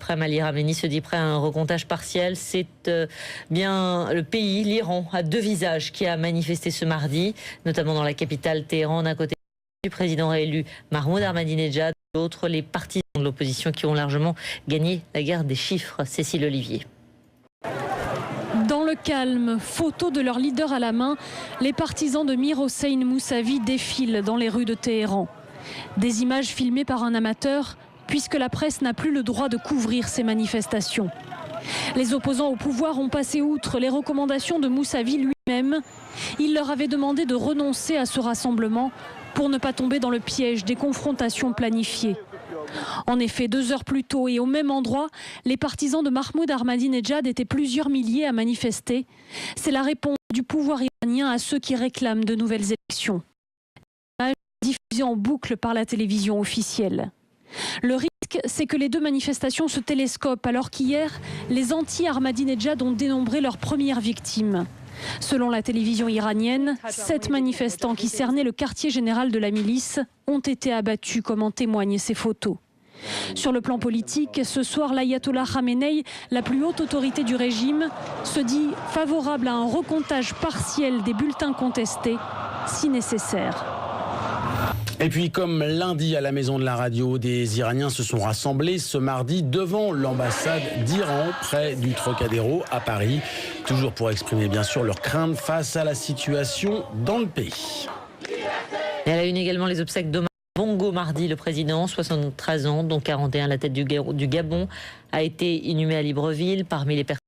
L'après-midi, Ali Khamenei se dit prêt à un recomptage partiel. C'est bien le pays, l'Iran, à deux visages qui a manifesté ce mardi, notamment dans la capitale Téhéran, d'un côté du président réélu Mahmoud Ahmadinejad, de l'autre les partisans de l'opposition qui ont largement gagné la guerre des chiffres. Cécile Olivier. Dans le calme, photo de leur leader à la main, les partisans de Mir Hossein Mousavi défilent dans les rues de Téhéran. Des images filmées par un amateur, puisque la presse n'a plus le droit de couvrir ces manifestations. Les opposants au pouvoir ont passé outre les recommandations de Mousavi lui-même. Il leur avait demandé de renoncer à ce rassemblement pour ne pas tomber dans le piège des confrontations planifiées. En effet, 2 heures plus tôt et au même endroit, les partisans de Mahmoud Ahmadinejad étaient plusieurs milliers à manifester. C'est la réponse du pouvoir iranien à ceux qui réclament de nouvelles élections. Diffusée en boucle par la télévision officielle. Le risque, c'est que les deux manifestations se télescopent alors qu'hier, les anti-Ahmadinejad ont dénombré leurs premières victimes. Selon la télévision iranienne, 7 manifestants qui cernaient le quartier général de la milice ont été abattus, comme en témoignent ces photos. Sur le plan politique, ce soir, l'ayatollah Khamenei, la plus haute autorité du régime, se dit favorable à un recomptage partiel des bulletins contestés, si nécessaire. Et puis, comme lundi à la Maison de la Radio, des Iraniens se sont rassemblés ce mardi devant l'ambassade d'Iran, près du Trocadéro à Paris, toujours pour exprimer bien sûr leur crainte face à la situation dans le pays. Et à la une également, les obsèques d'Omar Bongo mardi. Le président, 73 ans, dont 41 à la tête du Gabon, a été inhumé à Libreville. Parmi les personnes